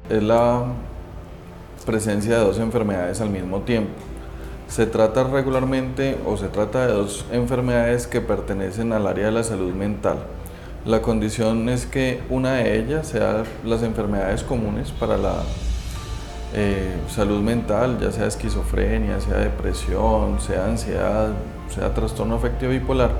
es la presencia de dos enfermedades al mismo tiempo. Se trata regularmente o se trata de dos enfermedades que pertenecen al área de la salud mental. La condición es que una de ellas sea las enfermedades comunes para la salud mental, ya sea esquizofrenia, sea depresión, sea ansiedad, sea trastorno afectivo bipolar,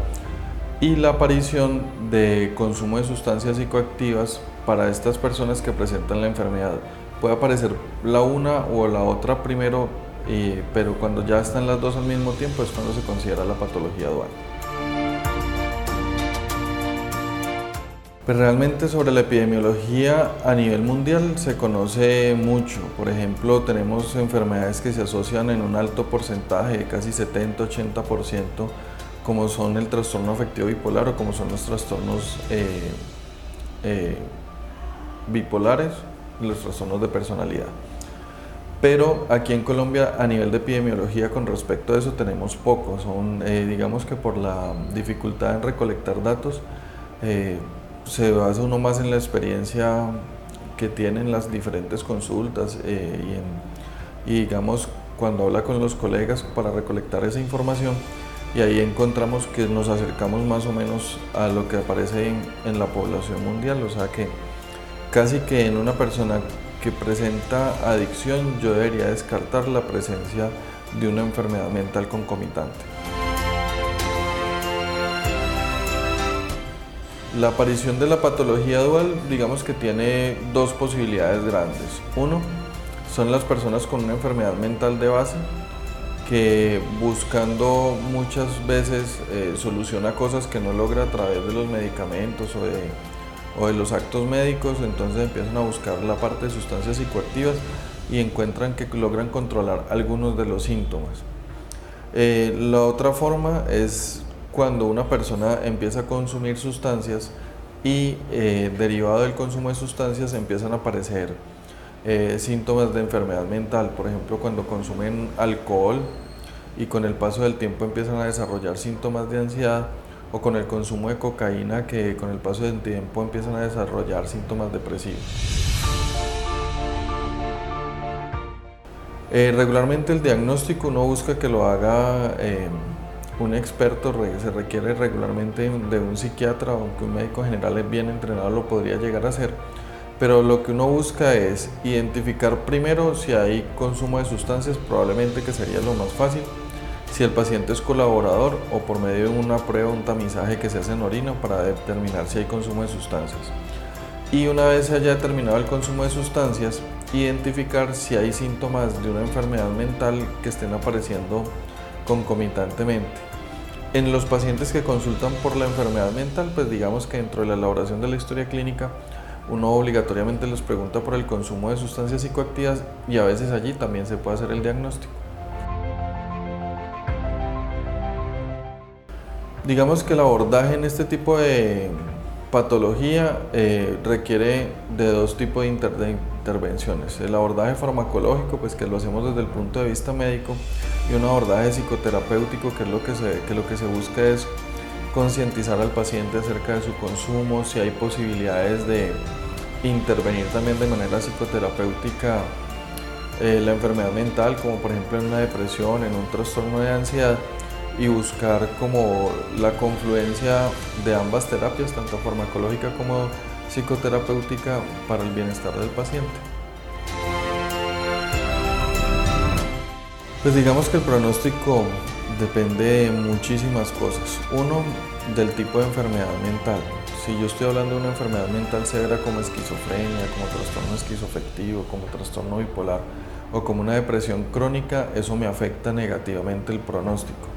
y la aparición de consumo de sustancias psicoactivas para estas personas que presentan la enfermedad. Puede aparecer la una o la otra primero, pero cuando ya están las dos al mismo tiempo es cuando se considera la patología dual. Pues realmente sobre la epidemiología a nivel mundial se conoce mucho. Por ejemplo, tenemos enfermedades que se asocian en un alto porcentaje, casi 70-80%, como son el trastorno afectivo bipolar o como son los trastornos bipolares y los trastornos de personalidad. Pero aquí en Colombia, a nivel de epidemiología, con respecto a eso tenemos poco. Digamos que por la dificultad en recolectar datos, se basa uno más en la experiencia que tienen las diferentes consultas y digamos cuando habla con los colegas para recolectar esa información, y ahí encontramos que nos acercamos más o menos a lo que aparece en la población mundial. O sea que casi que en una persona que presenta adicción yo debería descartar la presencia de una enfermedad mental concomitante. La aparición de la patología dual, digamos que tiene dos posibilidades grandes. Uno, son las personas con una enfermedad mental de base que buscando muchas veces soluciona cosas que no logra a través de los medicamentos o de los actos médicos, entonces empiezan a buscar la parte de sustancias psicoactivas y encuentran que logran controlar algunos de los síntomas. La otra forma es cuando una persona empieza a consumir sustancias y derivado del consumo de sustancias empiezan a aparecer síntomas de enfermedad mental. Por ejemplo, cuando consumen alcohol y con el paso del tiempo empiezan a desarrollar síntomas de ansiedad, o con el consumo de cocaína que con el paso del tiempo empiezan a desarrollar síntomas depresivos. Regularmente el diagnóstico uno busca que lo haga un experto, se requiere regularmente de un psiquiatra, aunque un médico general bien entrenado lo podría llegar a hacer, pero lo que uno busca es identificar primero si hay consumo de sustancias, probablemente que sería lo más fácil, si el paciente es colaborador o por medio de una prueba, un tamizaje que se hace en orina para determinar si hay consumo de sustancias. Y una vez se haya determinado el consumo de sustancias, identificar si hay síntomas de una enfermedad mental que estén apareciendo concomitantemente. En los pacientes que consultan por la enfermedad mental, pues digamos que dentro de la elaboración de la historia clínica, uno obligatoriamente les pregunta por el consumo de sustancias psicoactivas y a veces allí también se puede hacer el diagnóstico. Digamos que el abordaje en este tipo de patología requiere de dos tipos de intervenciones. El abordaje farmacológico, pues que lo hacemos desde el punto de vista médico, y un abordaje psicoterapéutico, que es lo que se busca es concientizar al paciente acerca de su consumo, si hay posibilidades de intervenir también de manera psicoterapéutica la enfermedad mental, como por ejemplo en una depresión, en un trastorno de ansiedad, y buscar como la confluencia de ambas terapias, tanto farmacológica como psicoterapéutica, para el bienestar del paciente. Pues digamos que el pronóstico depende de muchísimas cosas. Uno, del tipo de enfermedad mental. Si yo estoy hablando de una enfermedad mental severa como esquizofrenia, como trastorno esquizoafectivo, como trastorno bipolar o como una depresión crónica, eso me afecta negativamente el pronóstico.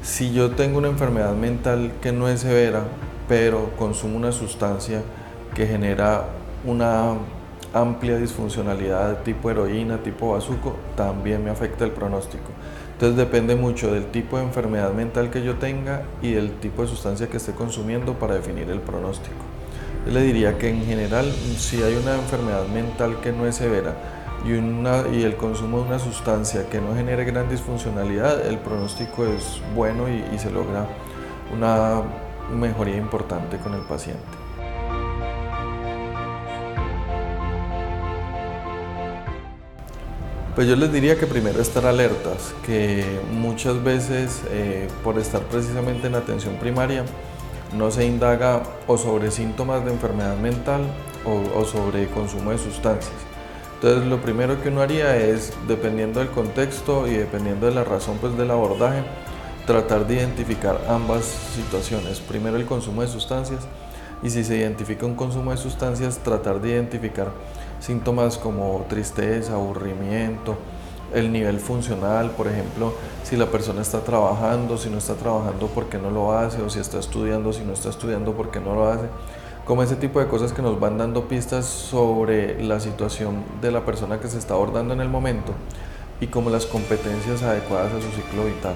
Si yo tengo una enfermedad mental que no es severa, pero consumo una sustancia que genera una amplia disfuncionalidad tipo heroína, tipo bazuco, también me afecta el pronóstico. Entonces depende mucho del tipo de enfermedad mental que yo tenga y del tipo de sustancia que esté consumiendo para definir el pronóstico. Yo le diría que en general, si hay una enfermedad mental que no es severa y el consumo de una sustancia que no genere gran disfuncionalidad, el pronóstico es bueno y se logra una mejoría importante con el paciente. Pues yo les diría que primero estar alertas, que muchas veces por estar precisamente en atención primaria no se indaga o sobre síntomas de enfermedad mental o sobre consumo de sustancias. Entonces lo primero que uno haría es, dependiendo del contexto y dependiendo de la razón pues, del abordaje, tratar de identificar ambas situaciones. Primero el consumo de sustancias y si se identifica un consumo de sustancias, tratar de identificar síntomas como tristeza, aburrimiento, el nivel funcional, por ejemplo, si la persona está trabajando, si no está trabajando, por qué no lo hace, o si está estudiando, si no está estudiando, por qué no lo hace. Como ese tipo de cosas que nos van dando pistas sobre la situación de la persona que se está abordando en el momento y como las competencias adecuadas a su ciclo vital.